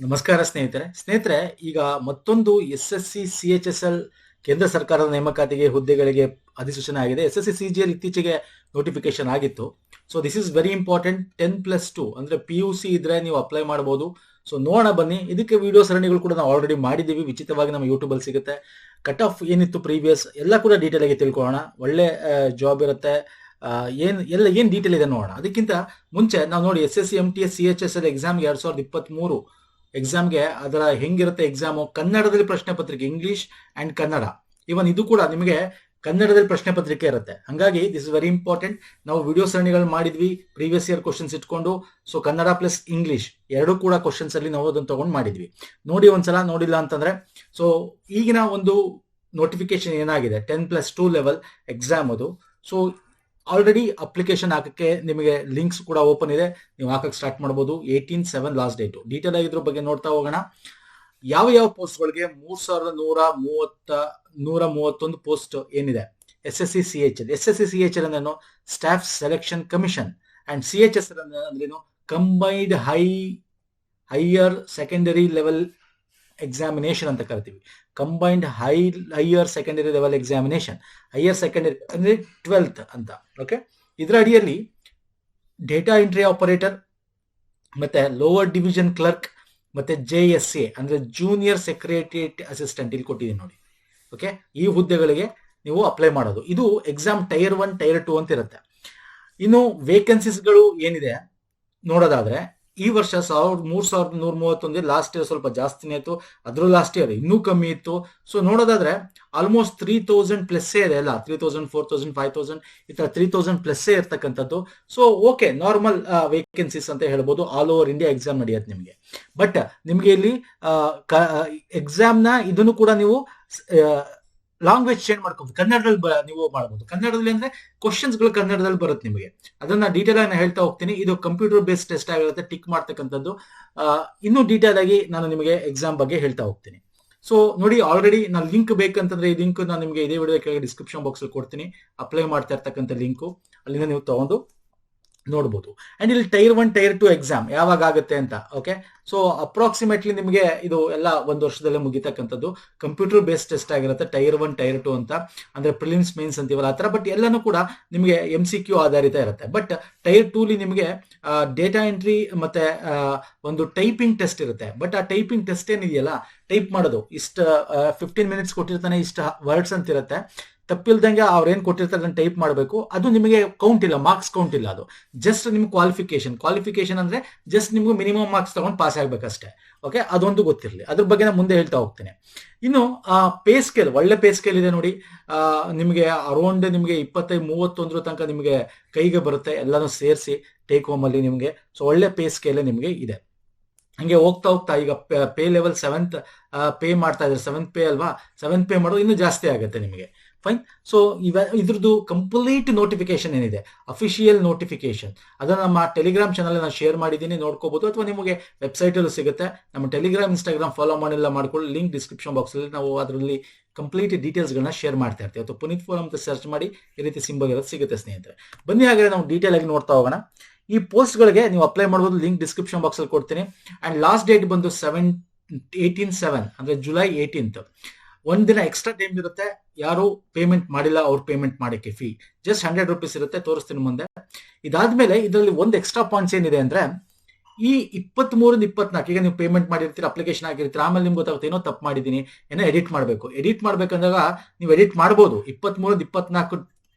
ನಮಸ್ಕಾರ ಸ್ನೇಹಿತರೆ, ಈಗ ಮತ್ತೊಂದು SSC CHSL ಕೇಂದ್ರ ಸರ್ಕಾರದ ನೇಮಕಾತಿಗೆ ಹುದ್ದೆಗಳಿಗೆ ಅಧಿಸೂಚನೆ ಆಗಿದೆ. SSC CGL ಇತ್ತೀಚೆಗೆ ನೋಟಿಫಿಕೇಶನ್ ಆಗಿತ್ತು. So this is very important. 10+2 ಅಂದ್ರೆ PUC ಇದ್ರೆ ನೀವು ಅಪ್ಲೈ ಮಾಡಬಹುದು. ಸೊ ನೋಡೋಣ ಬನ್ನಿ. ಇದಕ್ಕೆ ವಿಡಿಯೋ ಸರಣಿಗಳು ಕೂಡ ನಾವು ಆಲ್ರೆಡಿ ಮಾಡಿದ್ದೀವಿ, ಉಚಿತವಾಗಿ ನಮ್ಮ ಯೂಟ್ಯೂಬ್ ಅಲ್ಲಿ ಸಿಗುತ್ತೆ. ಕಟ್ ಆಫ್ ಏನಿತ್ತು ಪ್ರೀವಿಯಸ್ ಎಲ್ಲ ಕೂಡ ಡೀಟೇಲ್ ಆಗಿ ತಿಳ್ಕೊಳ್ಳೋಣ. ಒಳ್ಳೆ ಜಾಬ್ ಇರುತ್ತೆ. ಏನ್ ಡೀಟೇಲ್ ಇದೆ ನೋಡೋಣ. ಅದಕ್ಕಿಂತ ಮುಂಚೆ ನಾವು ನೋಡಿ SSC MTS CHSL ಎಕ್ಸಾಮ್ಗೆ 2023 ಎಕ್ಸಾಮ್ಗೆ ಅದರ ಹೆಂಗಿರುತ್ತೆ ಎಕ್ಸಾಮು, ಕನ್ನಡದಲ್ಲಿ ಪ್ರಶ್ನೆ ಪತ್ರಿಕೆ, ಇಂಗ್ಲಿಷ್ ಅಂಡ್ ಕನ್ನಡ. ಇವನ್ ಇದು ಕೂಡ ನಿಮಗೆ ಕನ್ನಡದಲ್ಲಿ ಪ್ರಶ್ನೆ ಪತ್ರಿಕೆ ಇರುತ್ತೆ. ಹಂಗಾಗಿ ದಿಸ್ ಇಸ್ ವೆರಿ ಇಂಪಾರ್ಟೆಂಟ್. ನಾವು ವಿಡಿಯೋ ಸರಣಿಗಳು ಮಾಡಿದ್ವಿ ಪ್ರೀವಿಯಸ್ ಇಯರ್ ಕ್ವಶನ್ಸ್ ಇಟ್ಕೊಂಡು. ಸೊ ಕನ್ನಡ ಪ್ಲಸ್ ಇಂಗ್ಲಿಷ್ ಎರಡು ಕೂಡ ಕ್ವಶನ್ಸ್ ಅಲ್ಲಿ ನಾವು ಅದನ್ನು ತಗೊಂಡು ಮಾಡಿದ್ವಿ. ನೋಡಿ ಒಂದ್ಸಲ, ನೋಡಿಲ್ಲ ಅಂತಂದ್ರೆ. ಸೊ ಈಗಿನ ಒಂದು ನೋಟಿಫಿಕೇಶನ್ ಏನಾಗಿದೆ, 10+2 ಲೆವೆಲ್ ಎಕ್ಸಾಮ್ ಅದು. ಸೊ ಆಲ್ರೆಡಿ ಅಪ್ಲಿಕೇಶನ್ ಹಾಕಕ್ಕೆ ನಿಮಗೆ ಲಿಂಕ್ಸ್ ಕೂಡ ಓಪನ್ ಇದೆ, ನೀವು ಹಾಕಕ್ಕೆ ಸ್ಟಾರ್ಟ್ ಮಾಡಬಹುದು. 18/7 ಲಾಸ್ಟ್ ಡೇಟು. ಡೀಟೇಲ್ ಆಗಿ ಇದ್ರ ಬಗ್ಗೆ ನೋಡ್ತಾ ಹೋಗೋಣ. ಯಾವ ಪೋಸ್ಟ್ಗಳಿಗೆ 3131 ಪೋಸ್ಟ್ ಏನಿದೆ SSC CHL. SSC CHL ಅಂದ್ರೇನು, staff selection commission. And CHSL ಅಂದ್ರೇನು, combined higher secondary level examination ಅಂತ ಕರಿತೀವಿ. Combined higher secondary level examination. Higher secondary ಅಂದ್ರೆ 12th ಅಂತ. ಓಕೆ, ಇದರ ಅಡಿಯಲ್ಲಿ ಡೇಟಾ ಎಂಟ್ರಿ ಆಪರೇಟರ್, ಮತ್ತೆ ಲೋವರ್ ಡಿವಿಷನ್ ಕ್ಲರ್ಕ್, ಮತ್ತೆ JSA ಅಂದ್ರೆ ಜೂನಿಯರ್ ಸೆಕ್ರೆಟರಿಯೇಟ್ ಅಸಿಸ್ಟೆಂಟ್ ಇಲ್ಲಿ ಕೊಟ್ಟಿದ್ದೀನಿ ನೋಡಿ. ಓಕೆ, ಈ ಹುದ್ದೆಗಳಿಗೆ ನೀವು ಅಪ್ಲೈ ಮಾಡೋದು. ಇದು ಎಕ್ಸಾಮ್ ಟೈರ್ 1 ಟೈರ್ 2 ಅಂತ ಇರುತ್ತೆ. ಇನ್ನು ವೇಕೆನ್ಸೀಸ್ಗಳು ಏನಿದೆ ನೋಡೋದಾದ್ರೆ, ಈ ವರ್ಷ 3131 ಲಾಸ್ಟ್ ಇಯರ್ ಸ್ವಲ್ಪ ಜಾಸ್ತಿನೇ ಇತ್ತು, ಅದ್ರ ಲಾಸ್ಟ್ ಇಯರ್ ಇನ್ನೂ ಕಮ್ಮಿ ಇತ್ತು. ಸೊ ನೋಡೋದಾದ್ರೆ ಆಲ್ಮೋಸ್ಟ್ 3000 ಪ್ಲಸ್ ಇದೆ ಅಲ್ಲ, 3000, 4000, 5000 ಈ ತರ 3000 ಪ್ಲಸ್ ಇರ್ತಕ್ಕಂಥದ್ದು. ಸೊ ಓಕೆ, ನಾರ್ಮಲ್ ವೇಕೆನ್ಸೀಸ್ ಅಂತ ಹೇಳ್ಬೋದು. ಆಲ್ ಓವರ್ ಇಂಡಿಯಾ ಎಕ್ಸಾಮ್ ನಡೆಯುತ್ತೆ ನಿಮಗೆ. ಬಟ್ ನಿಮ್ಗೆ ಇಲ್ಲಿ ಎಕ್ಸಾಮ್ ನ ಇದನ್ನು ಕೂಡ ನೀವು ಲ್ಯಾಂಗ್ವೇಜ್ ಚೇಂಜ್ ಮಾಡ್ಕೋಬಹುದು. ಕನ್ನಡದಲ್ಲಿ ನೀವು ಮಾಡಬಹುದು. ಕನ್ನಡದಲ್ಲಿ ಅಂದ್ರೆ ಕ್ವಶನ್ಸ್ ಗಳು ಕನ್ನಡದಲ್ಲಿ ಬರುತ್ತೆ ನಿಮಗೆ. ಅದನ್ನ ಡೀಟೇಲ್ ಆಗಿ ನಾನು ಹೇಳ್ತಾ ಹೋಗ್ತೀನಿ. ಇದು ಕಂಪ್ಯೂಟರ್ ಬೇಸ್ಡ್ ಟೆಸ್ಟ್ ಆಗಿರುತ್ತೆ, ಟಿಕ್ ಮಾಡ್ತಕ್ಕಂಥದ್ದು. ಇನ್ನೂ ಡೀಟೇಲ್ ಆಗಿ ನಾನು ನಿಮಗೆ ಎಕ್ಸಾಮ್ ಬಗ್ಗೆ ಹೇಳ್ತಾ ಹೋಗ್ತೀನಿ. ಸೊ ನೋಡಿ, ಆಲ್ರೆಡಿ ನಾನು ಲಿಂಕ್ ಬೇಕಂತಂದ್ರೆ ಈ ಲಿಂಕ್ ನಾನು ನಿಮಗೆ ಇದೇ ವಿಡಿಯೋ ಕೆಳಗೆ ಡಿಸ್ಕ್ರಿಪ್ಷನ್ ಬಾಕ್ಸ್ ಅಲ್ಲಿ ಕೊಡ್ತೀನಿ. ಅಪ್ಲೈ ಮಾಡ್ತಾ ಇರ್ತಕ್ಕಂಥ ಲಿಂಕು ಅಲ್ಲಿಂದ ನೀವು ತಗೊಂಡು ನೋಡ್ಬೋದು. ಅಂಡ್ ಇಲ್ಲಿ ಟೈರ್ 1 ಟೈರ್ 2 ಎಕ್ಸಾಮ್ ಯಾವಾಗ ಆಗುತ್ತೆ ಅಂತ. ಓಕೆ, ಸೊ ಅಪ್ರಾಕ್ಸಿಮೇಟ್ಲಿ ನಿಮಗೆ ಇದು ಎಲ್ಲ ಒಂದು ವರ್ಷದಲ್ಲೇ ಮುಗಿತಕ್ಕಂಥದ್ದು. ಕಂಪ್ಯೂಟರ್ ಬೇಸ್ಡ್ ಟೆಸ್ಟ್ ಆಗಿರುತ್ತೆ. ಟೈರ್ 1 ಟೈರ್ 2 ಅಂತ ಅಂದ್ರೆ ಪ್ರಿಲಿಮ್ಸ್ ಮೇನ್ಸ್ ಅಂತೀವಲ್ಲ ಆ ಥರ. ಬಟ್ ಎಲ್ಲನೂ ಕೂಡ ನಿಮಗೆ MCQ ಆಧಾರಿತ ಇರುತ್ತೆ. ಬಟ್ ಟೈರ್ 2 ನಿಮಗೆ ಡೇಟಾ ಎಂಟ್ರಿ ಮತ್ತೆ ಒಂದು ಟೈಪಿಂಗ್ ಟೆಸ್ಟ್ ಇರುತ್ತೆ. ಬಟ್ ಆ ಟೈಪಿಂಗ್ ಟೆಸ್ಟ್ ಏನಿದೆಯಲ್ಲ, ಟೈಪ್ ಮಾಡೋದು ಇಷ್ಟ 15 ಮಿನಿಟ್ಸ್ ಕೊಟ್ಟಿರ್ತಾನೆ, ಇಷ್ಟ ವರ್ಡ್ಸ್ ಅಂತ ಇರುತ್ತೆ. ತಪ್ಪಿಲ್ದಂಗೆ ಅವ್ರು ಏನ್ ಕೊಟ್ಟಿರ್ತಾರೆ ಅದನ್ನ ಟೈಪ್ ಮಾಡಬೇಕು. ಅದು ನಿಮಗೆ ಕೌಂಟ್ ಇಲ್ಲ, ಮಾರ್ಕ್ಸ್ ಕೌಂಟ್ ಇಲ್ಲ. ಅದು ಜಸ್ಟ್ ನಿಮ್ಗೆ ಕ್ವಾಲಿಫಿಕೇಶನ್ ಅಂದ್ರೆ ಜಸ್ಟ್ ನಿಮ್ಗೆ ಮಿನಿಮಮ್ ಮಾರ್ಕ್ಸ್ ತಗೊಂಡು ಪಾಸ್ ಆಗ್ಬೇಕಷ್ಟೇ. ಓಕೆ, ಅದೊಂದು ಗೊತ್ತಿರಲಿ. ಅದ್ರ ಬಗ್ಗೆ ನಾನು ಮುಂದೆ ಹೇಳ್ತಾ ಹೋಗ್ತೇನೆ. ಇನ್ನು ಪೇ ಸ್ಕೇಲ್, ಒಳ್ಳೆ ಪೇ ಸ್ಕೇಲ್ ಇದೆ ನೋಡಿ. ನಿಮಗೆ ಅರೌಂಡ್ ನಿಮಗೆ 25-31 ತನಕ ನಿಮಗೆ ಕೈಗೆ ಬರುತ್ತೆ, ಎಲ್ಲಾನು ಸೇರಿಸಿ ಟೇಕ್ ಹೋಮ್ ಅಲ್ಲಿ ನಿಮಗೆ. ಸೊ ಒಳ್ಳೆ ಪೇ ಸ್ಕೇಲ್ ನಿಮಗೆ ಇದೆ. ಹಂಗೆ ಹೋಗ್ತಾ ಈಗ ಪೇ ಲೆವೆಲ್ 7th ಪೇ ಮಾಡ್ತಾ ಇದ್ದಾರೆ. 7th ಪೇ ಅಲ್ವಾ, 7th ಪೇ ಮಾಡೋದು ಇನ್ನೂ ಜಾಸ್ತಿ ಆಗುತ್ತೆ ನಿಮಗೆ. ಫೈನ್. ಸೊ ಇದ್ರದ್ದು ಕಂಪ್ಲೀಟ್ ನೋಟಿಫಿಕೇಶನ್ ಏನಿದೆ, ಅಫಿಷಿಯಲ್ ನೋಟಿಫಿಕೇಶನ್, ಅದನ್ನ ನಮ್ಮ ಟೆಲಿಗ್ರಾಮ್ ಚಾನಲ್ ನಾನು ಶೇರ್ ಮಾಡಿದ್ದೀನಿ, ನೋಡ್ಕೋಬಹುದು. ಅಥವಾ ನಿಮಗೆ ವೆಬ್ಸೈಟ್ ಅಲ್ಲೂ ಸಿಗುತ್ತೆ. ನಮ್ಮ ಟೆಲಿಗ್ರಾಮ್, ಇನ್ಸ್ಟಾಗ್ರಾಮ್ ಫಾಲೋ ಮಾಡಿಲ್ಲ ಮಾಡ್ಕೊಳ್ಳಿ. ಲಿಂಕ್ ಡಿಸ್ಕ್ರಿಪ್ಷನ್ ಬಾಕ್ಸ್ ಅಲ್ಲಿ ನಾವು ಅದರಲ್ಲಿ ಕಂಪ್ಲೀಟ್ ಡೀಟೇಲ್ಸ್ ಗಳನ್ನ ಶೇರ್ ಮಾಡ್ತಾ ಇರ್ತೀವಿ. ಅಥವಾ ಪುನೀತ್ ಫೋರಂ ಅಂತ ಸರ್ಚ್ ಮಾಡಿ ಈ ರೀತಿ ಸಿಂಬಲ್ ಇರೋದು ಸಿಗುತ್ತೆ ಸ್ನೇಹಿತರೆ. ಬನ್ನಿ ಹಾಗಾದ್ರೆ ನಾವು ಡೀಟೇಲ್ ಆಗಿ ನೋಡ್ತಾ ಹೋಗೋಣ. ಈ ಪೋಸ್ಟ್ ಗಳಿಗೆ ನೀವು ಅಪ್ಲೈ ಮಾಡಬಹುದು. ಲಿಂಕ್ ಡಿಸ್ಕ್ರಿಪ್ಷನ್ ಬಾಕ್ಸ್ ಅಲ್ಲಿ ಕೊಡ್ತೀನಿ. ಅಂಡ್ ಲಾಸ್ಟ್ ಡೇಟ್ ಬಂದು 18/7 ಅಂದ್ರೆ ಜುಲೈ 18th. ಒಂದಿನ ಎಕ್ಸ್ಟ್ರಾ ಟೈಮ್ ಇರುತ್ತೆ. ಯಾರು ಪೇಮೆಂಟ್ ಮಾಡಿಲ್ಲ ಅವ್ರು ಪೇಮೆಂಟ್ ಮಾಡಕ್ಕೆ ಫೀ ಜಸ್ಟ್ 100 ರೂಪೀಸ್ ಇರುತ್ತೆ. ತೋರಿಸ್ತೀನಿ ಮುಂದೆ. ಇದಾದ್ಮೇಲೆ ಇದರಲ್ಲಿ ಒಂದು ಎಕ್ಸ್ಟ್ರಾ ಪಾಯಿಂಟ್ಸ್ ಏನಿದೆ ಅಂದ್ರೆ, ಈ 23-24 ಈಗ ನೀವು ಪೇಮೆಂಟ್ ಮಾಡಿರ್ತೀರ, ಅಪ್ಲಿಕೇಶನ್ ಆಗಿರ್ತೀರ, ಆಮೇಲೆ ನಿಮ್ಗೆ ಗೊತ್ತಾಗುತ್ತೆ ಏನೋ ತಪ್ಪು ಮಾಡಿದೀನಿ, ಏನೋ ಎಡಿಟ್ ಮಾಡಬೇಕು. ಎಡಿಟ್ ಮಾಡ್ಬೇಕಂದಾಗ ನೀವು ಎಡಿಟ್ ಮಾಡ್ಬೋದು. 23-24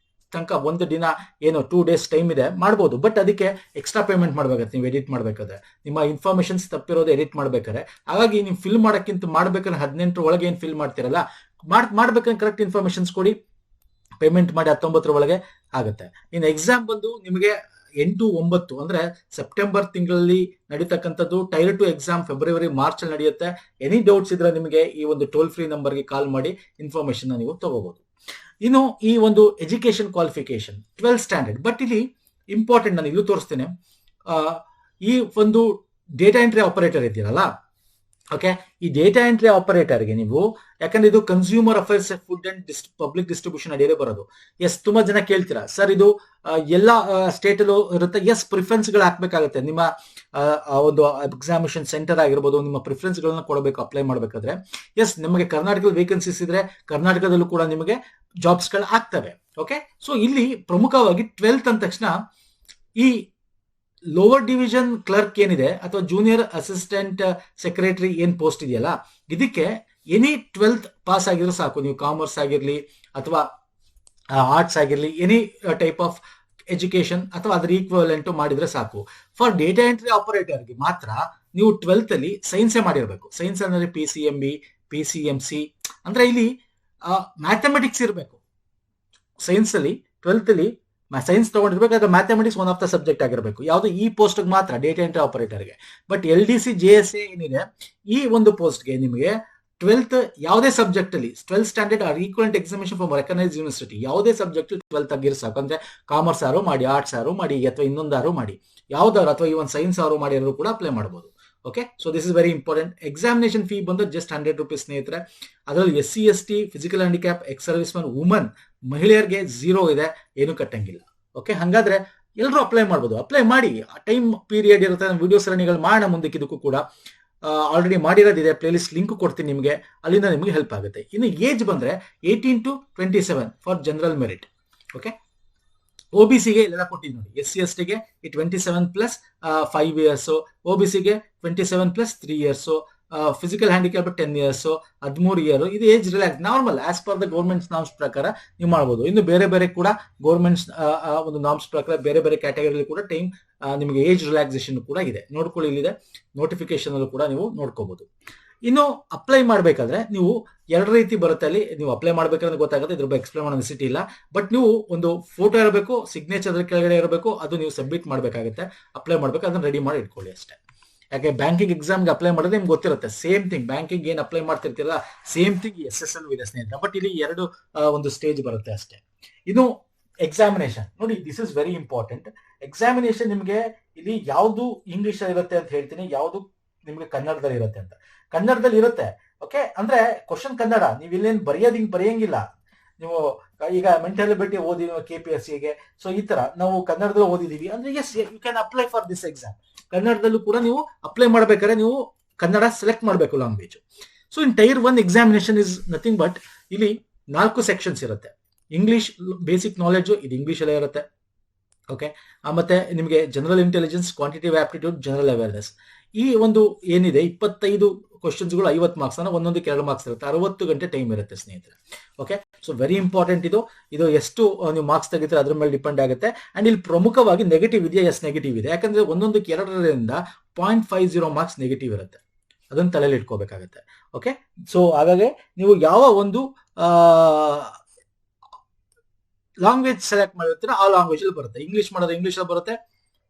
ತನಕ ಒಂದು ದಿನ ಏನು 2 days ಟೈಮ್ ಇದೆ, ಮಾಡ್ಬೋದು. ಬಟ್ ಅದಕ್ಕೆ ಎಕ್ಸ್ಟ್ರಾ ಪೇಮೆಂಟ್ ಮಾಡ್ಬೇಕಾಗುತ್ತೆ ನೀವು ಎಡಿಟ್ ಮಾಡ್ಬೇಕಾದ್ರೆ. ನಿಮ್ಮ ಇನ್ಫಾರ್ಮೇಶನ್ಸ್ ತಪ್ಪಿರೋದು ಎಡಿಟ್ ಮಾಡ್ಬೇಕಾದ್ರೆ. ಹಾಗಾಗಿ ನೀವು ಫಿಲ್ ಮಾಡೋಕ್ಕಿಂತ ಮಾಡ್ಬೇಕಾದ್ರೆ 18 ಒಳಗೆ ಏನು ಫಿಲ್ ಮಾಡ್ತಿರಲ್ಲ, ಮಾಡ್ಬೇಕಂದ್ರೆ ಕರೆಕ್ಟ್ ಇನ್ಫಾರ್ಮೇಶನ್ಸ್ ಕೊಡಿ, ಪೇಮೆಂಟ್ ಮಾಡಿ 19 ಒಳಗೆ ಆಗುತ್ತೆ. ಇನ್ನು ಎಕ್ಸಾಮ್ ಬಂದು ನಿಮಗೆ 8-9 ಅಂದ್ರೆ ಸೆಪ್ಟೆಂಬರ್ ತಿಂಗಳಲ್ಲಿ ನಡೀತಕ್ಕಂಥದ್ದು. ಟೈರ್ 2 ಎಕ್ಸಾಮ್ ಫೆಬ್ರವರಿ-ಮಾರ್ಚ್ ಅಲ್ಲಿ ನಡೆಯುತ್ತೆ. ಎನಿ ಡೌಟ್ಸ್ ಇದ್ರೆ ನಿಮಗೆ ಈ ಒಂದು ಟೋಲ್ ಫ್ರೀ ನಂಬರ್ಗೆ ಕಾಲ್ ಮಾಡಿ ಇನ್ಫಾರ್ಮೇಶನ್ ನೀವು ತಗೋಬಹುದು. ಇನ್ನು ಈ ಒಂದು education qualification 12th standard. But ಇಲ್ಲಿ ಇಂಪಾರ್ಟೆಂಟ್, ನಾನು ಇಲ್ಲೂ ತೋರಿಸ್ತೇನೆ. ಈ ಒಂದು ಡೇಟಾ ಎಂಟ್ರಿ ಆಪರೇಟರ್ ಇದೆಯಲ್ಲ, ಓಕೆ, ಈ ಡೇಟಾ ಎಂಟ್ರಿ ಆಪರೇಟರ್ಗೆ ನೀವು, ಯಾಕಂದ್ರೆ ಇದು consumer affairs food and public distribution ಅಡಿಯಲ್ಲೇ ಬರೋದು. ಎಸ್, ತುಂಬಾ ಜನ ಕೇಳ್ತೀರಾ ಸರ್ ಇದು ಎಲ್ಲ ಸ್ಟೇಟ್ ಅಲ್ಲೂ ಇರುತ್ತೆ. ಎಸ್, ಪ್ರಿಫರೆನ್ಸ್ ಗಳು ಹಾಕ್ಬೇಕಾಗುತ್ತೆ. ನಿಮ್ಮ ಒಂದು ಎಕ್ಸಾಮಿನೇಷನ್ ಸೆಂಟರ್ ಆಗಿರ್ಬೋದು, ನಿಮ್ಮ ಪ್ರಿಫರೆನ್ಸ್ ಗಳನ್ನ ಕೊಡಬೇಕು ಅಪ್ಲೈ ಮಾಡಬೇಕಾದ್ರೆ. ಎಸ್, ನಿಮಗೆ ಕರ್ನಾಟಕದ ವೇಕೆನ್ಸೀಸ್ ಇದ್ರೆ ಕರ್ನಾಟಕದಲ್ಲೂ ಕೂಡ ನಿಮಗೆ ಜಾಬ್ಸ್ ಗಳು ಆಗ್ತವೆ. ಓಕೆ, ಸೊ ಇಲ್ಲಿ ಪ್ರಮುಖವಾಗಿ 12th ಅಂದ ತಕ್ಷಣ ಈ ಲೋವರ್ ಡಿವಿಷನ್ ಕ್ಲರ್ಕ್ ಏನಿದೆ ಅಥವಾ ಜೂನಿಯರ್ ಅಸಿಸ್ಟೆಂಟ್ ಸೆಕ್ರೆಟರಿ ಏನ್ ಪೋಸ್ಟ್ ಇದೆಯಲ್ಲ, ಇದಕ್ಕೆ ಎನಿ 12th ಪಾಸ್ ಆಗಿರೋ ಸಾಕು. ನೀವು ಕಾಮರ್ಸ್ ಆಗಿರ್ಲಿ ಅಥವಾ ಆರ್ಟ್ಸ್ ಆಗಿರ್ಲಿ, ಎನಿ ಟೈಪ್ ಆಫ್ ಎಜುಕೇಶನ್ ಅಥವಾ ಅದ್ರ ಈಕ್ವಲೆಂಟ್ ಮಾಡಿದ್ರೆ ಸಾಕು. ಫಾರ್ ಡೇಟಾ ಎಂಟ್ರಿ ಆಪರೇಟರ್ಗೆ ಮಾತ್ರ ನೀವು 12th ಅಲ್ಲಿ ಸೈನ್ಸೇ ಮಾಡಿರ್ಬೇಕು. ಸೈನ್ಸ್ ಅಂದ್ರೆ PCMB, PCMC ಅಂದ್ರೆ ಇಲ್ಲಿ ಮ್ಯಾಥಮೆಟಿಕ್ಸ್ ಇರಬೇಕು. ಸೈನ್ಸ್ ಅಲ್ಲಿ 12th ಅಲ್ಲಿ ಸೈನ್ಸ್ ತಗೊಂಡಿರ್ಬೇಕು, ಅದು mathematics one of the subject ಆಗಿರಬೇಕು. ಯಾವುದು ಈ ಪೋಸ್ಟ್ ಮಾತ್ರ, ಡೇಟಾ ಎಂಟ್ರಿ ಆಪರೇಟರ್ಗೆ. ಬಟ್ LDC JSA ಏನಿದೆ, ಈ ಒಂದು ಪೋಸ್ಟ್ಗೆ ನಿಮಗೆ 12th ಯಾವುದೇ ಸಬ್ಜೆಕ್ಟ್ ಅಲ್ಲಿ 12th standard or equivalent examination from recognised university, ಯಾವುದೇ ಸಬ್ಜೆಕ್ಟ್ 12th ಆಗಿರೋ ಸಾಕು. ಅಂದ್ರೆ ಕಾಮರ್ಸ್ ಆರು ಮಾಡಿ, ಆರ್ಟ್ಸ್ ಆರು ಮಾಡಿ, ಅಥವಾ ಇನ್ನೊಂದಾರು ಮಾಡಿ, ಯಾವ್ದಾರು, ಅಥವಾ ಇವನ್ ಸೈನ್ಸ್ ಆರು ಮಾಡಿರೋರು ಕೂಡ ಅಪ್ಲೈ ಮಾಡಬಹುದು. Okay, so this is very important. Examination fee ಬಂದು ಜಸ್ಟ್ 100 ರೂಪೀಸ್ ಸ್ನೇಹಿತರೆ. ಅದರಲ್ಲಿ SC ST, physical handicap, ex service man, woman, ಮಹಿಳೆಯರಿಗೆ 0 ಇದೆ, ಏನು ಕಟ್ಟಂಗಿಲ್ಲ. ಓಕೆ, ಹಂಗಾದ್ರೆ ಎಲ್ಲರೂ ಅಪ್ಲೈ ಮಾಡ್ಬೋದು. ಅಪ್ಲೈ ಮಾಡಿ, ಟೈಮ್ ಪೀರಿಯಡ್ ಇರುತ್ತೆ. ವಿಡಿಯೋ ಸರಣಿಗಳು ಮಾಡೋಣ ಮುಂದಕ್ಕೆ. ಇದಕ್ಕೂ ಕೂಡ ಆಲ್ರೆಡಿ ಮಾಡಿರೋದಿದೆ, ಪ್ಲೇಲಿಸ್ಟ್ ಲಿಂಕ್ ಕೊಡ್ತೀನಿ ನಿಮಗೆ, ಅಲ್ಲಿಂದ ನಿಮಗೆ ಹೆಲ್ಪ್ ಆಗುತ್ತೆ. ಇನ್ನು ಏಜ್ ಬಂದ್ರೆ 18 to 27 for general merit. Okay, OBCಗೆ ಎಲ್ಲ ಕೊಟ್ಟಿದ್ದು ನೋಡಿ. SC STಗೆ 27 ಪ್ಲಸ್ 5 ಇಯರ್ಸ್, OBCಗೆ 27 plus 3 years, physical handicap 10 years, 13 year. ಇದು age relax normal as per the government norms ಪ್ರಕಾರ ನೀವು ಮಾಡಬಹುದು. ಇನ್ನು ಬೇರೆ ಬೇರೆ ಕೂಡ ಗೌರ್ಮೆಂಟ್ ಒಂದು ನಾಮ್ಸ್ ಪ್ರಕಾರ ಬೇರೆ ಬೇರೆ ಕ್ಯಾಟಗರಿಯಲ್ಲಿ ಕೂಡ ಟೈಮ್ ನಿಮಗೆ ಏಜ್ ರಿಲ್ಯಾಕ್ಸೇಷನ್ ಕೂಡ ಇದೆ. ನೋಡ್ಕೊಳ್ಳಿ, ಇಲ್ಲಿದೆ ನೋಟಿಫಿಕೇಶನ್ ಅಲ್ಲೂ ಕೂಡ ನೀವು ನೋಡ್ಕೋಬಹುದು. ಇನ್ನು ಅಪ್ಲೈ ಮಾಡಬೇಕಾದ್ರೆ ನೀವು 2 ರೀತಿ ಬರುತ್ತೆ. ಅಲ್ಲಿ ನೀವು ಅಪ್ಲೈ ಮಾಡ್ಬೇಕಾದ್ರೆ ಗೊತ್ತಾಗುತ್ತೆ, ಇದ್ರ ಬಗ್ಗೆ ಎಕ್ಸ್ಪ್ಲೇನ್ ಮಾಡೋ ನೆಸಿಟಿ ಇಲ್ಲ. ಬಟ್ ನೀವು ಒಂದು ಫೋಟೋ ಇರಬೇಕು, ಸಿಗ್ನೇಚರ್ ಕೆಳಗಡೆ ಇರಬೇಕು, ಅದು ನೀವು ಸಬ್ಮಿಟ್ ಮಾಡಬೇಕಾಗುತ್ತೆ. ಅಪ್ಲೈ ಮಾಡ್ಬೇಕು, ಅದನ್ನ ರೆಡಿ ಮಾಡಿ ಇಟ್ಕೊಳ್ಳಿ ಅಷ್ಟೇ. ಯಾಕೆ ಬ್ಯಾಂಕಿಂಗ್ ಎಕ್ಸಾಮ್ಗೆ ಅಪ್ಲೈ ಮಾಡೋದು ನಿಮ್ಗೆ ಗೊತ್ತಿರುತ್ತೆ. ಸೇಮ್ ಥಿಂಗ್, ಬ್ಯಾಂಕಿಂಗ್ ಏನ್ ಅಪ್ಲೈ ಮಾಡ್ತಿರ್ತೀರಲ್ಲ ಸೇಮ್ ಥಿಂಗ್ SSL ಇದೆ ಸ್ನೇಹಿತರೆ. ಬಟ್ ಇಲ್ಲಿ 2 ಒಂದು ಸ್ಟೇಜ್ ಬರುತ್ತೆ ಅಷ್ಟೇ. ಇನ್ನು ಎಕ್ಸಾಮಿನೇಷನ್ ನೋಡಿ, this is very important. Examination ನಿಮಗೆ ಇಲ್ಲಿ ಯಾವುದು ಇಂಗ್ಲಿಷ್ ಇರುತ್ತೆ ಅಂತ ಹೇಳ್ತೀನಿ, ಯಾವುದು ನಿಮ್ಗೆ ಕನ್ನಡದಲ್ಲಿ ಇರುತ್ತೆ ಅಂತ. ಕನ್ನಡದಲ್ಲಿ ಇರುತ್ತೆ. ಓಕೆ, ಅಂದ್ರೆ ಕ್ವಶನ್ ಕನ್ನಡ, ನೀವು ಇಲ್ಲೇನು ಬರೆಯಂಗಿಲ್ಲ. ನೀವು ಈಗ ಮೆಂಟಾಲಿಟಿ ಓದಿದ್ವಿ KPSCಗೆ, ಸೊ ಈ ತರ ನಾವು ಕನ್ನಡದಲ್ಲಿ ಓದಿದೀವಿ ಅಂದ್ರೆ yes, you can apply for this exam. ಕನ್ನಡದಲ್ಲೂ ಕೂಡ ನೀವು ಅಪ್ಲೈ ಮಾಡ್ಬೇಕಾದ್ರೆ ನೀವು ಕನ್ನಡ ಸೆಲೆಕ್ಟ್ ಮಾಡಬೇಕು language. So in tier 1 examination is nothing but ಇಲ್ಲಿ 4 ಸೆಕ್ಷನ್ಸ್ ಇರುತ್ತೆ. ಇಂಗ್ಲಿಷ್ ಬೇಸಿಕ್ ನಾಲೆಜ್, ಇದು ಇಂಗ್ಲಿಷ್ ಅಲ್ಲೇ ಇರುತ್ತೆ. ಓಕೆ, ಮತ್ತೆ ನಿಮಗೆ general intelligence, quantitative aptitude, general awareness. ಈ ಒಂದು ಏನಿದೆ 25 ಕ್ವಶನ್ಸ್ಗಳು 50 ಮಾರ್ಕ್ಸ್, ಅಂದ್ರೆ ಒಂದೊಂದಕ್ಕೆ 2 ಮಾರ್ಕ್ಸ್ ಇರುತ್ತೆ. 60 ಗಂಟೆ ಟೈಮ್ ಇರುತ್ತೆ ಸ್ನೇಹಿತರೆ. ಓಕೆ, ಸೊ ವೆರಿ ಇಂಪಾರ್ಟೆಂಟ್ ಇದು ಎಷ್ಟು ನೀವು ಮಾರ್ಕ್ಸ್ ತೆಗಿತಾರೆ ಅದ್ರ ಮೇಲೆ ಡಿಪೆಂಡ್ ಆಗುತ್ತೆ. ಅಂಡ್ ಇಲ್ಲಿ ಪ್ರಮುಖವಾಗಿ ನೆಗೆಟಿವ್ ಇದೆಯಾ? ಎಸ್, ನೆಗೆಟಿವ್ ಇದೆ. ಯಾಕಂದ್ರೆ ಒಂದೊಂದಕ್ಕೆ 2ರಿಂದ 0.50 ಮಾರ್ಕ್ಸ್ ನೆಗೆಟಿವ್ ಇರುತ್ತೆ. ಅದನ್ನ ತಲೆಯಲ್ಲಿ ಇಟ್ಕೋಬೇಕಾಗುತ್ತೆ. ಓಕೆ, ಸೊ ಹಾಗಾಗಿ ನೀವು ಯಾವ ಒಂದು ಲ್ಯಾಂಗ್ವೇಜ್ ಸೆಲೆಕ್ಟ್ ಮಾಡಿರ್ತೀರ ಆ ಲ್ಯಾಂಗ್ವೇಜ್ ಅಲ್ಲಿ ಬರುತ್ತೆ. ಇಂಗ್ಲಿಷ್ ಮಾಡೋದು ಇಂಗ್ಲಿಷ್ ಅಲ್ಲಿ ಬರುತ್ತೆ,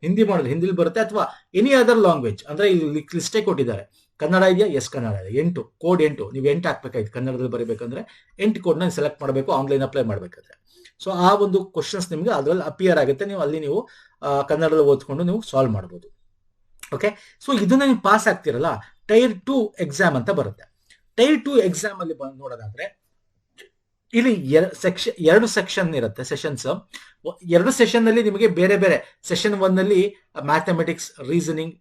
ಹಿಂದಿ ಮಾಡೋದು ಹಿಂದಿಲಿ ಬರುತ್ತೆ, ಅಥವಾ ಎನಿ ಅದರ್ ಲ್ಯಾಂಗ್ವೇಜ್. ಅಂದ್ರೆ ಇಲ್ಲಿ ಲಿಸ್ಟೇ ಕೊಟ್ಟಿದ್ದಾರೆ. ಕನ್ನಡ ಇದೆಯಾ? ಎಸ್, ಕನ್ನಡ ಇದೆ. 8 ಕೋಡ್ 8 ನೀವು 8 ಹಾಕ್ಬೇಕಾಯ್ತು. ಕನ್ನಡದಲ್ಲಿ ಬರೀಬೇಕಂದ್ರೆ 8 ಕೋಡ್ನ ಸೆಲೆಕ್ಟ್ ಮಾಡಬೇಕು ಆನ್ಲೈನ್ ಅಪ್ಲೈ ಮಾಡಬೇಕಾದ್ರೆ. ಸೊ ಆ ಒಂದು ಕ್ವಶನ್ಸ್ ನಿಮ್ಗೆ ಅದ್ರಲ್ಲಿ ಅಪಿಯರ್ ಆಗುತ್ತೆ. ನೀವು ಅಲ್ಲಿ ನೀವು ಕನ್ನಡದಲ್ಲಿ ಓದ್ಕೊಂಡು ನೀವು ಸಾಲ್ವ್ ಮಾಡ್ಬೋದು. ಓಕೆ, ಸೊ ಇದನ್ನ ನೀವು ಪಾಸ್ ಆಗ್ತಿರಲ್ಲ, ಟೈರ್ 2 ಎಕ್ಸಾಮ್ ಅಂತ ಬರುತ್ತೆ. ಟೈರ್ 2 ಎಕ್ಸಾಮ್ ಅಲ್ಲಿ ನೋಡೋದಾದ್ರೆ ಇಲ್ಲಿ 2 ಸೆಕ್ಷನ್ ಇರುತ್ತೆ, ಸೆಷನ್ಸ್. 2 ಸೆಷನ್ ಅಲ್ಲಿ ನಿಮಗೆ ಬೇರೆ ಬೇರೆ. ಸೆಷನ್ 1 ಅಲ್ಲಿ mathematics, reasoning,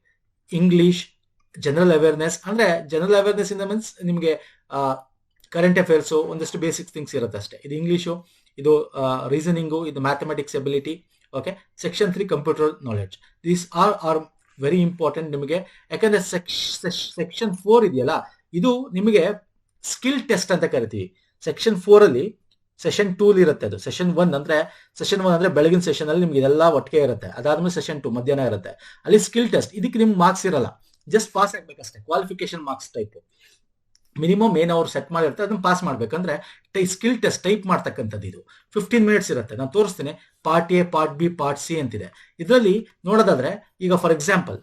English, general awareness. ಅಂದ್ರೆ ಜನರಲ್ ಅವೇರ್ನೆಸ್ ಇಂದ ಮೀನ್ಸ್ ನಿಮಗೆ ಕರೆಂಟ್ ಅಫೇರ್ಸ್, ಒಂದಷ್ಟು ಬೇಸಿಕ್ ಥಿಂಗ್ಸ್ ಇರುತ್ತೆ ಅಷ್ಟೇ. ಇದು ಇಂಗ್ಲಿಷು, ಇದು ರೀಸನಿಂಗು, ಇದು mathematics ability. Okay, section 3 computer knowledge. These are very important ನಿಮಗೆ. ಯಾಕಂದ್ರೆ ಸೆಕ್ಷನ್ 4 ಇದೆಯಲ್ಲ, ಇದು ನಿಮಗೆ ಸ್ಕಿಲ್ ಟೆಸ್ಟ್ ಅಂತ ಕರಿತೀವಿ. ಸೆಕ್ಷನ್ 4 ಅಲ್ಲಿ ಸೆಷನ್ 2 ಇರುತ್ತೆ. ಅದು ಸೆಷನ್ 1 ಅಂದ್ರೆ ಬೆಳಗಿನ ಸೆಷನ್ ಅಲ್ಲಿ ನಿಮ್ಗೆ ಇದೆಲ್ಲ ಒಟ್ಟಿಗೆ ಇರುತ್ತೆ. ಅದಾದ್ಮೇಲೆ ಸೆಷನ್ 2 ಮಧ್ಯಾಹ್ನ ಇರುತ್ತೆ. ಅಲ್ಲಿ ಸ್ಕಿಲ್ ಟೆಸ್ಟ್. ಇದಕ್ಕೆ ನಿಮ್ಗೆ ಮಾರ್ಕ್ಸ್ ಇರಲ್ಲ, ಜಸ್ಟ್ ಪಾಸ್ ಆಗ್ಬೇಕಷ್ಟೇ. ಕ್ವಾಲಿಫಿಕೇಶನ್ ಮಾರ್ಕ್ಸ್ ಟೈಪ್ ಮಿನಿಮಮ್ ಏನು ಅವ್ರು ಸೆಟ್ ಮಾಡಿರ್ತಾರೆ ಅದನ್ನ ಪಾಸ್ ಮಾಡ್ಬೇಕಂದ್ರೆ ಸ್ಕಿಲ್ ಟೆಸ್ಟ್ ಟೈಪ್ ಮಾಡ್ತಕ್ಕಂಥದ್ದು. ಇದು 15 ಮಿನಿಟ್ಸ್ ಇರುತ್ತೆ. ನಾನು ತೋರಿಸ್ತೀನಿ. Part A, part B, part C ಅಂತಿದೆ. ಇದರಲ್ಲಿ ನೋಡೋದಾದ್ರೆ ಈಗ ಫಾರ್ ಎಕ್ಸಾಂಪಲ್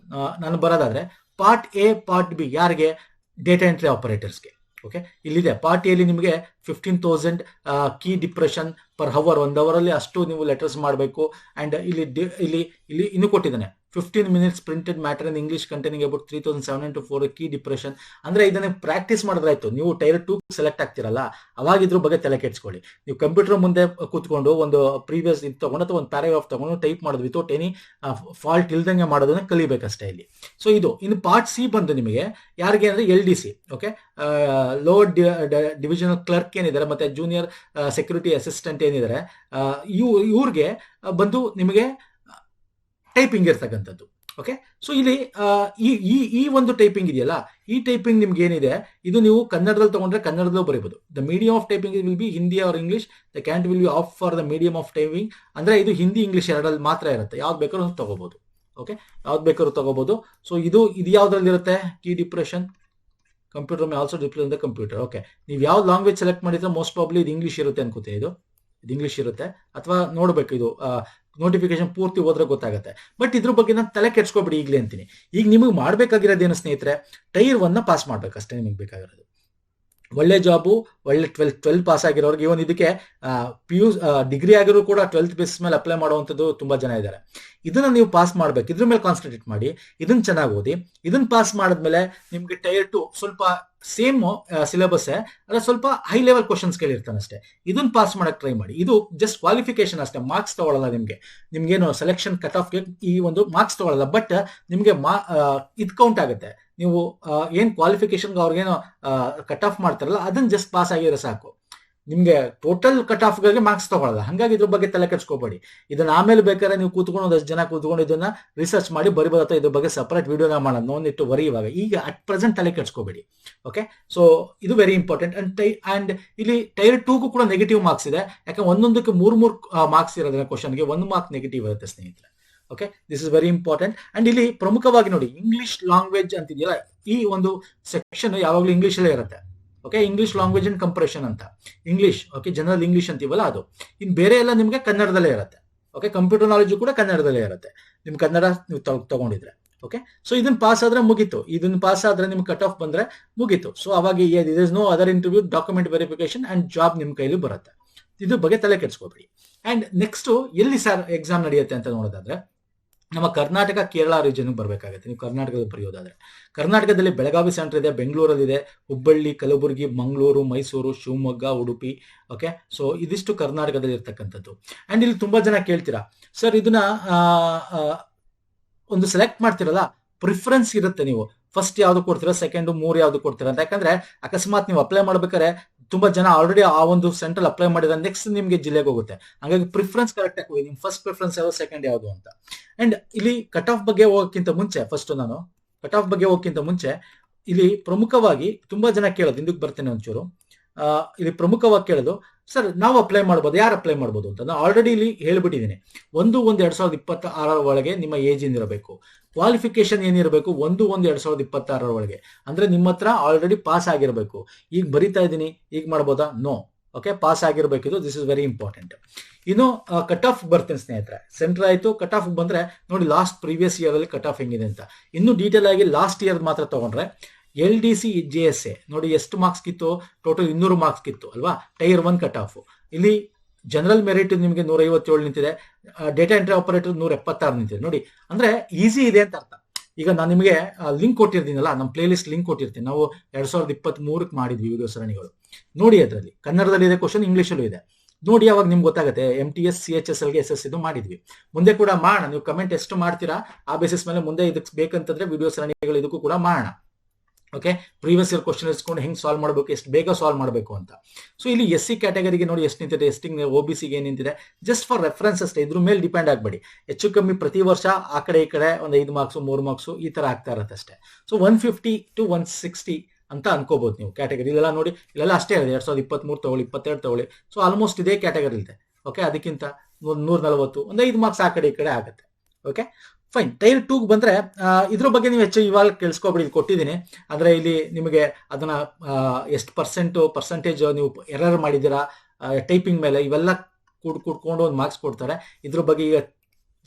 ನಾನು ಬರೋದಾದ್ರೆ ಪಾರ್ಟ್ ಎ, ಪಾರ್ಟ್ ಬಿ ಯಾರಿಗೆ? ಡೇಟಾ ಎಂಟ್ರಿ ಆಪರೇಟರ್ಸ್ಗೆ. ಓಕೆ, ಇಲ್ಲಿದೆ ಪಾರ್ಟ್ ಎಲ್ಲಿ ನಿಮಗೆ 15,000 key depression per hour. 1 hour ಅಲ್ಲಿ ಅಷ್ಟು ನೀವು ಲೆಟರ್ಸ್ ಮಾಡಬೇಕು. ಅಂಡ್ ಇಲ್ಲಿ ಇನ್ನು ಕೊಟ್ಟಿದ್ದಾನೆ 15 minutes printed matter in English containing about 3704 key depression. ಅಂದ್ರೆ ಇದನ್ನ ಪ್ರಾಕ್ಟೀಸ್ ಮಾಡಿದ್ರಾಯ್ತು. ನೀವು ಟೈರ್ 2 ಸೆಲೆಕ್ಟ್ ಆಗ್ತಿರಲ್ಲ, ಅವಾಗ ಇದ್ರ ಬಗ್ಗೆ ತಲೆ ಕೆಡ್ಸ್ಕೊಳ್ಳಿ. ನೀವು ಕಂಪ್ಯೂಟರ್ ಮುಂದೆ ಕೂತ್ಕೊಂಡು ಒಂದು ಪ್ರೀವಿಯಸ್ ಇದು ತಗೊಂಡು ಅಥವಾ ಒಂದು ಪ್ಯಾರಾಗ್ರಾಫ್ ತಗೊಂಡು ಟೈಪ್ ಮಾಡೋದು ವಿತೌಟ್ ಎನಿ ಫಾಲ್ಟ್ ಇಲ್ದಂಗೆ ಮಾಡೋದನ್ನ ಕಲಿಬೇಕಷ್ಟೇ ಇಲ್ಲಿ. ಸೊ ಇದು ಇನ್ನು ಪಾರ್ಟ್ ಸಿ ಬಂದು ನಿಮಗೆ ಯಾರಿಗೆ ಅಂದ್ರೆ LDC, okay, lower divisional clerk ಏನಿದ್ದಾರೆ ಮತ್ತೆ ಜೂನಿಯರ್ ಸೆಕ್ಯೂರಿಟಿ ಅಸಿಸ್ಟೆಂಟ್ ಏನಿದ್ದಾರೆ, ಇವ್ರಿಗೆ ಬಂದು ನಿಮಗೆ ಟೈಪಿಂಗ್ ಇರ್ತಕ್ಕಂಥದ್ದು. ಓಕೆ, ಸೊ ಇಲ್ಲಿ ಈ ಒಂದು ಟೈಪಿಂಗ್ ಇದೆಯಲ್ಲ, ಈ ಟೈಪಿಂಗ್ ನಿಮ್ಗೆ ಏನಿದೆ ಇದು ನೀವು ಕನ್ನಡದಲ್ಲಿ ತಗೊಂಡ್ರೆ ಕನ್ನಡದಲ್ಲೂ ಬರೀಬಹುದು. The medium of typing will be Hindi or English. The can't will be of for the medium of typing. ಅಂದ್ರೆ ಇದು ಹಿಂದಿ ಇಂಗ್ಲಿಷ್ ಎರಡಲ್ಲಿ ಮಾತ್ರ ಇರುತ್ತೆ, ಯಾವ್ದು ಬೇಕಾದ್ರೂ ತಗೋಬಹುದು. ಓಕೆ, ಯಾವ್ದು ಬೇಕಾದ್ರೂ ತಗೋಬಹುದು. ಸೊ ಇದು ಯಾವ್ದ್ರಲ್ಲಿ ಇರುತ್ತೆ, key depression computer may also display in the computer. Okay, ನೀವು ಯಾವ ಲ್ಯಾಂಗ್ವೇಜ್ ಸೆಲೆಕ್ಟ್ ಮಾಡಿದ್ರೆ ಮೋಸ್ಟ್ ಪ್ರಾಬ್ಲಿ ಇದು ಇಂಗ್ಲಿಷ್ ಇರುತ್ತೆ ಅನ್ಕೋತೀನಿ. ಇದು ಇಂಗ್ಲಿಷ್ ಇರುತ್ತೆ, ಅಥವಾ ನೋಡ್ಬೇಕು ಇದು ನೋಟಿಫಿಕೇಶನ್ ಪೂರ್ತಿ ಹೋದ್ರೆ ಗೊತ್ತಾಗುತ್ತೆ. ಬಟ್ ಇದ್ರ ಬಗ್ಗೆ ನಾನು ತಲೆ ಕೆಡ್ಸ್ಕೊಬಿಡಿ ಈಗಲೇ ಅಂತೀನಿ. ಈಗ ನಿಮಗೆ ಮಾಡ್ಬೇಕಾಗಿರೋದೇನು ಸ್ನೇಹಿತರೆ, ಟೈರ್ 1 ಪಾಸ್ ಮಾಡ್ಬೇಕಷ್ಟೇ ನಿಮಗೆ ಬೇಕಾಗಿರೋದು. ಒಳ್ಳೆ ಜಾಬು, ಒಳ್ಳೆ 12 ಪಾಸ್ ಆಗಿರೋರಿಗೆ, ಇವನ್ ಇದಕ್ಕೆ PU ಡಿಗ್ರಿ ಆಗಿರೋ ಕೂಡ 12th ಬೇಸಿಸ್ ಮೇಲೆ ಅಪ್ಲೈ ಮಾಡುವಂಥದ್ದು ತುಂಬಾ ಜನ ಇದ್ದಾರೆ. ಇದನ್ನ ನೀವು ಪಾಸ್ ಮಾಡ್ಬೇಕು, ಇದ್ರ ಮೇಲೆ ಕಾನ್ಸಂಟ್ರೇಟ್ ಮಾಡಿ, ಇದನ್ನ ಚೆನ್ನಾಗಿ ಓದಿ. ಇದನ್ನ ಪಾಸ್ ಮಾಡಿದ್ಮೇಲೆ ನಿಮ್ಗೆ ಟೈರ್ 2 ಸ್ವಲ್ಪ ಸೇಮ್ ಸಿಲೆಬಸ್, ಅಂದ್ರೆ ಸ್ವಲ್ಪ ಹೈ ಲೆವೆಲ್ ಕ್ವಶನ್ಸ್ ಕೇಳಿರ್ತಾನೆ ಅಷ್ಟೇ. ಇದನ್ನ ಪಾಸ್ ಮಾಡಕ್ ಟ್ರೈ ಮಾಡಿ. ಇದು ಜಸ್ಟ್ ಕ್ವಾಲಿಫಿಕೇಶನ್ ಅಷ್ಟೇ, ಮಾರ್ಕ್ಸ್ ತಗೊಳ್ಳಲ್ಲ ನಿಮ್ಗೇನು ಸೆಲೆಕ್ಷನ್ ಕಟ್ ಆಫ್ಗೆ ಈ ಒಂದು ಮಾರ್ಕ್ಸ್ ತಗೊಳ್ಳಲ್ಲ. ಬಟ್ ನಿಮ್ಗೆ ಇದು ಕೌಂಟ್ ಆಗುತ್ತೆ. ನೀವು ಏನ್ ಕ್ವಾಲಿಫಿಕೇಶನ್ಗೆ ಅವ್ರಿಗೇನು ಕಟ್ ಆಫ್ ಮಾಡ್ತಾರಲ್ಲ, ಅದನ್ನ ಜಸ್ಟ್ ಪಾಸ್ ಆಗಿರೋ ಸಾಕು. ನಿಮ್ಗೆ ಟೋಟಲ್ ಕಟ್ ಆಫ್ಗಳಿಗೆ ಮಾರ್ಕ್ಸ್ ತಗೊಳ್ಳಲ್ಲ. ಹಂಗಾಗಿ ಇದ್ರ ಬಗ್ಗೆ ತಲೆ ಕೆಡ್ಸ್ಕೋಬೇಡಿ. ಇದನ್ನ ಆಮೇಲೆ ಬೇಕಾದ್ರೆ ನೀವು ಕೂತ್ಕೊಂಡು ಒಂದಷ್ಟು ಜನ ಕೂತ್ಕೊಂಡು ಇದನ್ನ ರಿಸರ್ಚ್ ಮಾಡಿ ಬರಿಬೋದು, ಅಥವಾ ಇದ್ರ ಬಗ್ಗೆ ಸಪರೇಟ್ ವಿಡಿಯೋನ ಮಾಡೋಣ, ನೋಂದಿಟ್ಟು ವರಿ. ಇವಾಗ ಈಗ ಅಟ್ ಪ್ರೆಸೆಂಟ್ ತಲೆ ಕೆಡ್ಸ್ಕೋಬೇಡಿ. ಓಕೆ, ಸೊ ಇದು ವೆರಿ ಇಂಪಾರ್ಟೆಂಟ್. ಅಂಡ್ ಇಲ್ಲಿ ಟೈರ್ 2 ಕೂಡ ನೆಗೆಟಿವ್ ಮಾರ್ಕ್ಸ್ ಇದೆ. ಯಾಕಂದ್ರೆ ಒಂದೊಂದಕ್ಕೆ 3 ಮಾರ್ಕ್ಸ್ ಇರೋದ್ರಿಂದ ಕ್ವಶನ್ಗೆ 1 ಮಾರ್ಕ್ ನೆಗೆಟಿವ್ ಇರುತ್ತೆ ಸ್ನೇಹಿತರೆ. Okay, this is very important. And ಇಲ್ಲಿ ಪ್ರಮುಖವಾಗಿ ನೋಡಿ, ಇಂಗ್ಲಿಷ್ ಲ್ಯಾಂಗ್ವೇಜ್ ಅಂತಿದೆಯಲ್ಲ, ಈ ಒಂದು ಸೆಕ್ಷನ್ ಯಾವಾಗಲೂ ಇಂಗ್ಲಿಷ್ ಅಲ್ಲೇ ಇರುತ್ತೆ. Okay, English language and compression ಅಂತ ಇಂಗ್ಲಿಷ್, ಓಕೆ, ಜನರಲ್ ಇಂಗ್ಲಿಷ್ ಅಂತೀವಲ್ಲ ಅದು. ಇನ್ ಬೇರೆ ಎಲ್ಲ ನಿಮ್ಗೆ ಕನ್ನಡದಲ್ಲೇ ಇರುತ್ತೆ. ಓಕೆ, ಕಂಪ್ಯೂಟರ್ ನಾಲೆಜ್ ಕೂಡ ಕನ್ನಡದಲ್ಲೇ ಇರುತ್ತೆ, ನಿಮ್ ಕನ್ನಡ ನೀವು ತಗೊಂಡಿದ್ರೆ. ಓಕೆ, ಸೊ ಇದನ್ನ ಪಾಸ್ ಆದ್ರೆ ಮುಗೀತು. ಇದನ್ನ ಪಾಸ್ ಆದ್ರೆ ನಿಮ್ಗೆ ಕಟ್ ಆಫ್ ಬಂದ್ರೆ ಮುಗೀತು. ಸೊ ಅವಾಗ there is no other interview, document verification and job ನಿಮ್ ಕೈಲಿ ಬರುತ್ತೆ. ಇದ್ರ ಬಗ್ಗೆ ತಲೆ ಕೆಡ್ಸ್ಕೊಬೇಡಿ. ಅಂಡ್ ನೆಕ್ಸ್ಟ್ ಎಲ್ಲಿ ಸರ್ ಎಕ್ಸಾಮ್ ನಡೆಯುತ್ತೆ ಅಂತ ನೋಡೋದಾದ್ರೆ, ನಮ್ಮ ಕರ್ನಾಟಕ ಕೇರಳ ರೀಜನ್ ಬರಬೇಕಾಗುತ್ತೆ. ನೀವು ಕರ್ನಾಟಕದಲ್ಲಿ ಬರೆಯೋದಾದ್ರೆ, ಕರ್ನಾಟಕದಲ್ಲಿ ಬೆಳಗಾವಿ ಸೆಂಟರ್ ಇದೆ, ಬೆಂಗಳೂರಲ್ಲಿದೆ, ಹುಬ್ಬಳ್ಳಿ, ಕಲಬುರಗಿ, ಮಂಗಳೂರು, ಮೈಸೂರು, ಶಿವಮೊಗ್ಗ, ಉಡುಪಿ. ಓಕೆ, ಸೊ ಇದಿಷ್ಟು ಕರ್ನಾಟಕದಲ್ಲಿ ಇರ್ತಕ್ಕಂಥದ್ದು. ಅಂಡ್ ಇಲ್ಲಿ ತುಂಬಾ ಜನ ಕೇಳ್ತೀರಾ, ಸರ್ ಇದನ್ನ ಒಂದು ಸೆಲೆಕ್ಟ್ ಮಾಡ್ತಿರಲ್ಲ, ಪ್ರಿಫರೆನ್ಸ್ ಇರುತ್ತೆ, ನೀವು ಫಸ್ಟ್ ಯಾವ್ದು ಕೊಡ್ತೀರಾ, ಸೆಕೆಂಡ್ 3 ಯಾವ್ದು ಕೊಡ್ತೀರಾ ಅಂತ. ಯಾಕಂದ್ರೆ ಅಕಸ್ಮಾತ್ ನೀವು ಅಪ್ಲೈ ಮಾಡ್ಬೇಕಾದ್ರೆ ತುಂಬಾ ಜನ ಆಲ್ರೆಡಿ ಆ ಒಂದು ಸೆಂಟ್ರಲ್ ಅಪ್ಲೈ ಮಾಡಿದ್ರೆ ನೆಕ್ಸ್ಟ್ ನಿಮ್ಗೆ ಜಿಲ್ಲೆಗೆ ಹೋಗುತ್ತೆ. ಹಾಗಾಗಿ ಪ್ರಿಫರೆನ್ಸ್ ಕರೆಕ್ಟ್ ಆಗಿ ನಿಮ್ ಫಸ್ಟ್ ಪ್ರಿಫರೆನ್ಸ್ ಯಾವ್ದು, ಸೆಕೆಂಡ್ ಯಾವ್ದು ಅಂತ. ಅಂಡ್ ಇಲ್ಲಿ ಕಟ್ ಆಫ್ ಬಗ್ಗೆ ಹೋಗೋಕ್ಕಿಂತ ಮುಂಚೆ, ಇಲ್ಲಿ ಪ್ರಮುಖವಾಗಿ ತುಂಬಾ ಜನ ಕೇಳೋದು, ಹಿಂದಕ್ಕೆ ಬರ್ತೇನೆ ಒಂಚೂರು. ಇಲ್ಲಿ ಪ್ರಮುಖವಾಗಿ ಕೇಳೋದು, ಸರ್ ನಾವು ಅಪ್ಲೈ ಮಾಡ್ಬೋದು, ಯಾರು ಅಪ್ಲೈ ಮಾಡ್ಬೋದು ಅಂತ. ನಾನು ಆಲ್ರೆಡಿ ಇಲ್ಲಿ ಹೇಳ್ಬಿಟ್ಟಿದ್ದೀನಿ. 1/1/2026 ಒಳಗೆ ನಿಮ್ಮ ಏಜ್ ಏನಿರಬೇಕು, ಕ್ವಾಲಿಫಿಕೇಶನ್ ಏನಿರಬೇಕು, 1/1/2026 ಒಳಗೆ. ಅಂದ್ರೆ ನಿಮ್ಮ ಹತ್ರ ಆಲ್ರೆಡಿ ಪಾಸ್ ಆಗಿರಬೇಕು. ಈಗ ಬರಿತಾ ಇದ್ದೀನಿ, ಈಗ ಮಾಡ್ಬೋದಾ? ನೋ. ಓಕೆ, ಪಾಸ್ ಆಗಿರ್ಬೇಕಿದು. This is very important. ಇನ್ನು ಕಟ್ ಆಫ್ ಬರ್ತೀನಿ ಸ್ನೇಹಿತರೆ. ಸೆಂಟರ್ ಆಯ್ತು, ಕಟ್ ಆಫ್ ಬಂದ್ರೆ ನೋಡಿ ಲಾಸ್ಟ್ ಪ್ರೀವಿಯಸ್ ಇಯರ್ ಅಲ್ಲಿ ಕಟ್ ಆಫ್ ಹೆಂಗಿದೆ ಅಂತ. ಇನ್ನು ಡೀಟೇಲ್ ಆಗಿ ಲಾಸ್ಟ್ ಇಯರ್ ಮಾತ್ರ ತಗೊಂಡ್ರೆ, LDC JSA ನೋಡಿ ಎಷ್ಟು ಮಾರ್ಕ್ಸ್ ಕಿತ್ತು, ಟೋಟಲ್ 200 ಮಾರ್ಕ್ಸ್ ಕಿತ್ತು ಅಲ್ವಾ, ಟೈರ್ 1 ಕಟ್ ಆಫ್. ಇಲ್ಲಿ ಜನರಲ್ ಮೆರಿಟ್ ನಿಮಗೆ 157 ನಿಂತಿದೆ, ಡೇಟಾ ಎಂಟ್ರಿ ಆಪರೇಟರ್ 176 ನಿಂತಿದೆ. ನೋಡಿ, ಅಂದ್ರೆ ಈಸಿ ಇದೆ ಅಂತ ಅರ್ಥ. ಈಗ ನಾನು ನಿಮಗೆ ಲಿಂಕ್ ಕೊಟ್ಟಿರ್ತೀನಲ್ಲ, ನಮ್ಮ ಪ್ಲೇ ಲಿಸ್ಟ್ ಲಿಂಕ್ ಕೊಟ್ಟಿರ್ತೀನಿ. ನಾವು 2023 ಮಾಡಿದ್ವಿ ವಿಡಿಯೋ ಸರಣಿಗಳು. ನೋಡಿ, ಅದರಲ್ಲಿ ಕನ್ನಡದಲ್ಲಿ ಇದೆ ಕ್ವಶನ್, ಇಂಗ್ಲಿಷಲ್ಲೂ ಇದೆ. ನೋಡಿ, ಅವಾಗ ನಿಮ್ಗೆ ಗೊತ್ತಾಗುತ್ತೆ. MTS CHSL ಗೆ SS ಇದು ಮಾಡಿದ್ವಿ. ಮುಂದೆ ಕೂಡ ಮಾಡೋಣ. ನೀವು ಕಮೆಂಟ್ ಎಷ್ಟು ಮಾಡ್ತೀರಾ ಆ ಬೇಸಿಸ್ ಮೇಲೆ ಮುಂದೆ ಇದಕ್ಕೆ ಬೇಕಂತಂದ್ರೆ ವಿಡಿಯೋ ಸರಣಿಗಳು ಇದಕ್ಕೂ ಕೂಡ ಮಾಡೋಣ. ಓಕೆ, ಪ್ರೀವಿಯಸ್ ಇಯರ್ ಕ್ವಶನ್ ಇಸ್ಕೊಂಡು ಹೆಂಗ್ ಸಾಲ್ವ್ ಮಾಡಬೇಕು, ಎಷ್ಟು ಬೇಗ ಸಾಲ್ವ್ ಮಾಡಬೇಕು ಅಂತ. ಸೊ ಇಲ್ಲಿ SC ಕ್ಯಾಟಗರಿಗೆ ನೋಡಿ ಎಷ್ಟು ನಿಂತಿದೆ, OBC ಗೆ ಏನ್ ನಿಂತಿದೆ, ಜಸ್ಟ್ ಫಾರ್ ರೆಫರೆನ್ಸ್ ಅಷ್ಟೇ. ಇದ್ರ ಮೇಲೆ ಡಿಪೆಂಡ್ ಆಗಬೇಡಿ. ಹೆಚ್ಚು ಕಮ್ಮಿ ಪ್ರತಿ ವರ್ಷ ಆ ಕಡೆ ಈ ಕಡೆ ಒಂದು 5 ಮಾರ್ಕ್ಸ್ 3 ಮಾರ್ಕ್ಸ್ ಈ ತರ ಆಗ್ತಾ ಇರುತ್ತೆ ಅಷ್ಟೇ. ಸೊ 150 to 160 ಅಂತ ಅನ್ಕೋಬಹುದು ನೀವು ಕ್ಯಾಟಗರಿ. ಇಲ್ಲೆಲ್ಲ ನೋಡಿ, ಇಲ್ಲೆಲ್ಲ ಅಷ್ಟೇ ಇದೆ. 2023 ತಗೊಳ್ಳಿ, 22 ತಗೊಳ್ಳಿ. ಸೊ ಆಲ್ಮೋಸ್ಟ್ ಇದೇ ಕ್ಯಾಟಗರಿ ಇದೆ. ಓಕೆ, ಅದಕ್ಕಿಂತ 140 ಒಂದು 5 ಮಾರ್ಕ್ಸ್ ಆ ಕಡೆ ಈ ಕಡೆ ಆಗುತ್ತೆ. Okay, fine. ಟೈರ್ 2 ಬಂದ್ರೆ ಇದ್ರ ಬಗ್ಗೆ ನೀವು ಹೆಚ್ಚು ಇವಾಗ ಕೇಳಿಸ್ಕೊಬೇಡಿ, ಕೊಟ್ಟಿದ್ದೀನಿ. ಅಂದ್ರೆ ಇಲ್ಲಿ ನಿಮಗೆ ಅದನ್ನ ಎಷ್ಟು ಪರ್ಸೆಂಟೇಜ್ ನೀವು ಎರರ್ ಮಾಡಿದ್ದೀರಾ ಟೈಪಿಂಗ್ ಮೇಲೆ, ಇವೆಲ್ಲ ಕೂಡ್ಕೊಂಡು ಒಂದು ಮಾರ್ಕ್ಸ್ ಕೊಡ್ತಾರೆ. ಇದ್ರ ಬಗ್ಗೆ ಈಗ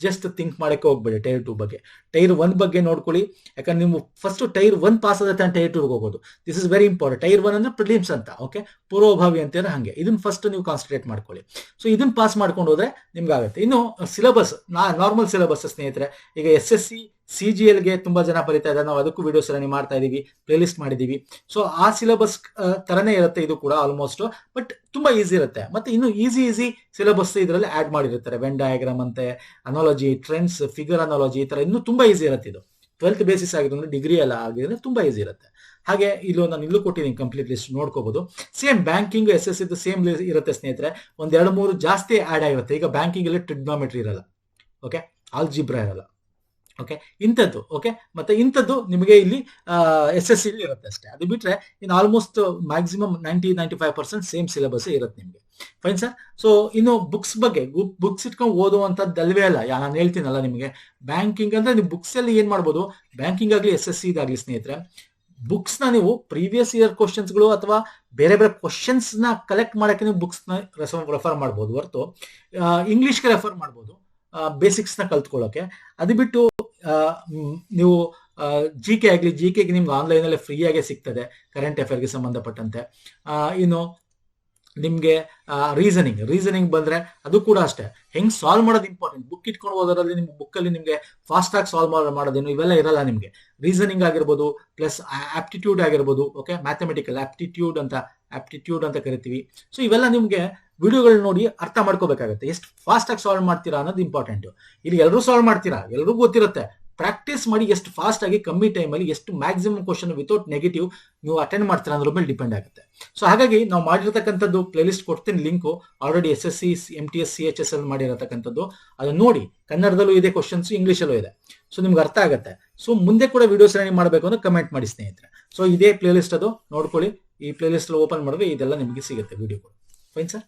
ಜಸ್ಟ್ ಥಿಂಕ್ ಮಾಡಕ್ಕೆ ಹೋಗ್ಬೇಡಿ ಟೈರ್ 2 ಬಗ್ಗೆ. ಟೈರ್ 1 ಬಗ್ಗೆ ನೋಡ್ಕೊಳ್ಳಿ, ಯಾಕಂದ್ರೆ ನೀವು ಫಸ್ಟ್ ಟೈರ್ 1 ಪಾಸ್ ಆದ ಟೈರ್ 2 ಹೋಗೋದು. This is very important. Tyre 1 ಅಂದ್ರೆ ಪ್ರಿಲಿಮ್ಸ್ ಅಂತ, ಓಕೆ, ಪೂರ್ವಭಾವಿ ಅಂತಾರೆ ಹಂಗೆ. ಇದನ್ನ ಫಸ್ಟ್ ನೀವು ಕಾನ್ಸಂಟ್ರೇಟ್ ಮಾಡ್ಕೊಳ್ಳಿ. ಸೊ ಇದನ್ನ ಪಾಸ್ ಮಾಡ್ಕೊಂಡು ಹೋದ್ರೆ ನಿಮ್ಗೆ ಆಗುತ್ತೆ. ಇನ್ನು ಸಿಲೆಬಸ್, ನಾರ್ಮಲ್ ಸಿಲೆಬಸ್ ಸ್ನೇಹಿತರೆ, ಈಗ SSC CGLಗೆ ತುಂಬಾ ಜನ ಬರೀತಾ ಇದ್ದಾರೆ, ನಾವು ಅದಕ್ಕೂ ವಿಡಿಯೋಸ್ ಎಲ್ಲ ಮಾಡ್ತಾ ಇದೀವಿ, ಪ್ಲೇಲಿಸ್ಟ್ ಮಾಡಿದೀವಿ. ಸೊ ಆ ಸಿಲೆಬಸ್ ತರನೇ ಇರುತ್ತೆ ಇದು ಕೂಡ ಆಲ್ಮೋಸ್ಟ್, ಬಟ್ ತುಂಬಾ ಈಸಿ ಇರುತ್ತೆ. ಮತ್ತೆ ಇನ್ನು ಈಸಿ ಸಿಲೆಬಸ್ ಇದರಲ್ಲಿ ಆಡ್ ಮಾಡಿರ್ತಾರೆ. ವೆನ್ ಡಯಾಗ್ರಾಮ್ ಅಂತೆ, ಅನಾಲಜಿ, ಟ್ರೆಂಡ್ಸ್, ಫಿಗರ್ ಅನಾಲಜಿ, ಈ ತರ ಇನ್ನೂ ತುಂಬಾ ಈಸಿ ಇರುತ್ತೆ. ಇದು 12th ಬೇಸಿಸ್ ಆಗಿರೋದ್ರೆ, ಡಿಗ್ರಿ ಎಲ್ಲ ಆಗಿದ್ರೆ ತುಂಬಾ ಈಸಿ ಇರುತ್ತೆ. ಹಾಗೆ ನಾನು ಇಲ್ಲೂ ಕೊಟ್ಟಿದ್ದೀನಿ ಕಂಪ್ಲೀಟ್ ಲಿಸ್ಟ್, ನೋಡ್ಕೋಬಹುದು. ಸೇಮ್ ಬ್ಯಾಂಕಿಂಗ್ SSC ಇದು ಸೇಮ್ ಇರುತ್ತೆ ಸ್ನೇಹಿತರೆ. ಒಂದ್ 2-3 ಜಾಸ್ತಿ ಆಡ್ ಆಗಿರುತ್ತೆ. ಈಗ ಬ್ಯಾಂಕಿಂಗ್ ಅಲ್ಲಿ ಟ್ರಿಗ್ನೋಮೆಟ್ರಿ ಇರಲ್ಲ, ಓಕೆ, ಆಲ್ಜಿಬ್ರಾ ಇರಲ್ಲ, ಓಕೆ, ಇಂಥದ್ದು, ಓಕೆ, ಮತ್ತೆ ಇಂಥದ್ದು ನಿಮಗೆ ಇಲ್ಲಿ SSC ಇಲ್ಲಿ ಇರುತ್ತೆ ಅಷ್ಟೇ. ಅದು ಬಿಟ್ರೆ ಇನ್ನು ಆಲ್ಮೋಸ್ಟ್ ಮ್ಯಾಕ್ಸಿಮಮ್ 90-95% ಸೇಮ್ ಸಿಲೆಬಸ್ ಇರುತ್ತೆ ನಿಮಗೆ. Fine sir. ಸೊ ಇನ್ನು ಬುಕ್ಸ್ ಬಗ್ಗೆ, ಬುಕ್ಸ್ ಇಟ್ಕೊಂಡು ಓದುವಂತದ್ದಲ್ವೇ ಅಲ್ಲ, ನಾನು ಹೇಳ್ತೀನಲ್ಲ ನಿಮಗೆ, ಬ್ಯಾಂಕಿಂಗ್ ಅಂದ್ರೆ ನೀವು ಬುಕ್ಸ್ ಅಲ್ಲಿ ಏನ್ ಮಾಡ್ಬೋದು, ಬ್ಯಾಂಕಿಂಗ್ ಆಗ್ಲಿ SSC ಇದಾಗ್ಲಿ ಸ್ನೇಹಿತರೆ, ಬುಕ್ಸ್ ನ ನೀವು ಪ್ರೀವಿಯಸ್ ಇಯರ್ ಕ್ವಶನ್ಸ್ ಗಳು ಅಥವಾ ಬೇರೆ ಬೇರೆ ಕ್ವಶನ್ಸ್ ನ ಕಲೆಕ್ಟ್ ಮಾಡಕ್ಕೆ ನೀವು ಬುಕ್ಸ್ ನ ರೆಫರ್ ಮಾಡಬಹುದು ಹೊರತು ಇಂಗ್ಲಿಷ್ಗೆ ರೆಫರ್ ಮಾಡಬಹುದು ಬೇಸಿಕ್ಸ್ ನ ಕಲ್ತ್ಕೊಳ್ಳೋಕೆ. ಅದು ಬಿಟ್ಟು ನೀವು GK ಆಗ್ಲಿ, GKಗೆ ನಿಮ್ಗೆ ಆನ್ಲೈನ್ ಅಲ್ಲೇ ಫ್ರೀ ಆಗೇ ಸಿಗ್ತದೆ ಕರೆಂಟ್ ಅಫೇರ್ಗೆ ಸಂಬಂಧಪಟ್ಟಂತೆ. ಇನ್ನು ನಿಮ್ಗೆ ರೀಸನಿಂಗ್ ಬಂದ್ರೆ ಅದು ಕೂಡ ಅಷ್ಟೇ, ಹೆಂಗ್ ಸಾಲ್ವ್ ಮಾಡೋದು ಇಂಪಾರ್ಟೆಂಟ್. ಬುಕ್ ಇಟ್ಕೊಂಡು ಹೋಗೋದ್ರಲ್ಲಿ ನಿಮ್ಗೆ ಬುಕ್ ಅಲ್ಲಿ ನಿಮ್ಗೆ ಫಾಸ್ಟ್ ಆಗಿ ಸಾಲ್ವ್ ಮಾಡೋದೇನು ಇವೆಲ್ಲ ಇರಲ್ಲ ನಿಮ್ಗೆ. ರೀಸನಿಂಗ್ ಆಗಿರ್ಬೋದು, ಪ್ಲಸ್ ಆಪ್ಟಿಟ್ಯೂಡ್ ಆಗಿರ್ಬೋದು, ಓಕೆ, ಮ್ಯಾಥಮೆಟಿಕಲ್ ಆಪ್ಟಿಟ್ಯೂಡ್ ಅಂತ ಕರಿತೀವಿ. ಸೊ ಇವೆಲ್ಲ ನಿಮ್ಗೆ ವಿಡಿಯೋಗಳು ನೋಡಿ ಅರ್ಥ ಮಾಡ್ಕೋಬೇಕಾಗುತ್ತೆ. ಎಷ್ಟು ಫಾಸ್ಟ್ ಆಗಿ ಸಾಲ್ವ್ ಮಾಡ್ತೀರಾ ಅನ್ನೋದು ಇಂಪಾರ್ಟೆಂಟ್. ಇಲ್ಲಿ ಎಲ್ಲರೂ ಸಾಲ್ವ್ ಮಾಡ್ತೀರಾ, ಎಲ್ರಿಗೂ ಗೊತ್ತಿರುತ್ತೆ. ಪ್ರಾಕ್ಟೀಸ್ ಮಾಡಿ ಎಷ್ಟು ಫಾಸ್ಟ್ ಆಗಿ ಕಮ್ಮಿ ಟೈಮಲ್ಲಿ ಎಷ್ಟು ಮ್ಯಾಕ್ಸಿಮಮ್ ಕ್ವಶನ್ ವಿತೌಟ್ ನೆಗೆಟಿವ್ ನೀವು ಅಟೆಂಡ್ ಮಾಡ್ತೀರಾ ಅನ್ನೋದ್ರ ಮೇಲೆ ಡಿಪೆಂಡ್ ಆಗುತ್ತೆ. ಸೊ ಹಾಗಾಗಿ ನಾವು ಮಾಡಿರತಕ್ಕಂಥದ್ದು ಪ್ಲೇಲಿಸ್ಟ್ ಕೊಡ್ತೀನಿ, link already SSC MTS CHS ಅಲ್ಲಿ ಮಾಡಿರತಕ್ಕಂಥದ್ದು, ಅದನ್ನ ನೋಡಿ. ಕನ್ನಡದಲ್ಲೂ ಇದೆ ಕ್ವಶನ್ಸ್, ಇಂಗ್ಲಿಷಲ್ಲೂ ಇದೆ. ಸೊ ನಿಮ್ಗೆ ಅರ್ಥ ಆಗುತ್ತೆ. ಸೊ ಮುಂದೆ ಕೂಡ ವಿಡಿಯೋಸ್ ಏನೇನು ಮಾಡಬೇಕು ಅಂದ್ರೆ ಕಮೆಂಟ್ ಮಾಡಿ ಸ್ನೇಹಿತರೆ. ಸೊ ಇದೇ ಪ್ಲೇಲಿಸ್ಟ್, ಅದು ನೋಡ್ಕೊಳ್ಳಿ. ಈ ಪ್ಲೇಲಿಸ್ಟ್ ಓಪನ್ ಮಾಡಿದ್ರೆ ಇದೆಲ್ಲ ನಿಮಗೆ ಸಿಗುತ್ತೆ ವಿಡಿಯೋಗಳು. Fine sir,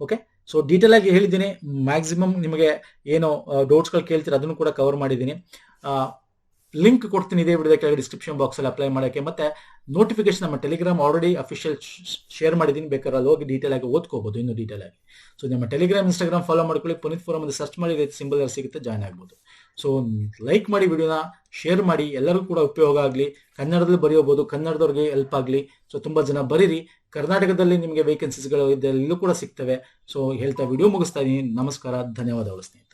okay. So detail ಆಗಿ ಹೇಳಿದ್ದೀನಿ. ಮ್ಯಾಕ್ಸಿಮಮ್ ನಿಮಗೆ ಏನೋ ಡೌಟ್ಸ್ಗಳು ಕೇಳ್ತೀರ ಅದನ್ನು ಕೂಡ ಕವರ್ ಮಾಡಿದ್ದೀನಿ. ಲಿಂಕ್ ಕೊಡ್ತೀನಿ ಇದೇ ವಿಡಿಯೋ ಕೆಳಗೆ ಡಿಸ್ಕ್ರಿಪ್ಷನ್ ಬಾಕ್ಸ್ ಅಲ್ಲಿ ಅಪ್ಲೈ ಮಾಡೋಕ್ಕೆ. ಮತ್ತೆ ನೋಟಿಫಿಕೇಶನ್ ನಮ್ಮ ಟೆಲಿಗ್ರಾಮ್ ಆಲ್ರೆಡಿ ಅಫಿಷಿಯಲ್ ಶೇರ್ ಮಾಡಿದ್ದೀನಿ, ಬೇಕಾದ್ರೆ ಅಲ್ಲಿ ಹೋಗಿ ಡೀಟೇಲ್ ಆಗಿ ಓದ್ಕೋಬಹುದು, ಇನ್ನೂ ಡೀಟೇಲ್ ಆಗಿ. ಸೊ ನಮ್ಮ ಟೆಲಿಗ್ರಾಮ್, Instagram ಫಾಲೋ ಮಾಡ್ಕೊಳ್ಳಿ. ಪುನೀತ್ ಫೋರಮ್ ಅಂತ ಸರ್ಚ್ ಮಾಡಿ ಸಿಂಬಲ್ ಸಿಗುತ್ತೆ, ಜಾಯ್ನ್ ಆಗ್ಬೋದು. ಸೊ ಲೈಕ್ ಮಾಡಿ, ವಿಡಿಯೋನ ಶೇರ್ ಮಾಡಿ, ಎಲ್ಲರಿಗೂ ಕೂಡ ಉಪಯೋಗ ಆಗಲಿ. ಕನ್ನಡದಲ್ಲಿ ಬರೆಯಬಹುದು, ಕನ್ನಡದವ್ರಿಗೆ ಹೆಲ್ಪ್ ಆಗಲಿ. ಸೊ ತುಂಬಾ ಜನ ಬರೀರಿ. ಕರ್ನಾಟಕದಲ್ಲಿ ನಿಮಗೆ ವೇಕೆನ್ಸೀಸ್ಗಳು ಇದೆ, ಇಲ್ಲೂ ಕೂಡ ಸಿಗ್ತವೆ. ಸೊ ಹೇಳ್ತಾ ವಿಡಿಯೋ ಮುಗಿಸ್ತಾ ಇದ್ದೀನಿ. ನಮಸ್ಕಾರ, ಧನ್ಯವಾದಗಳು ಸ್ನೇಹಿತರೆ.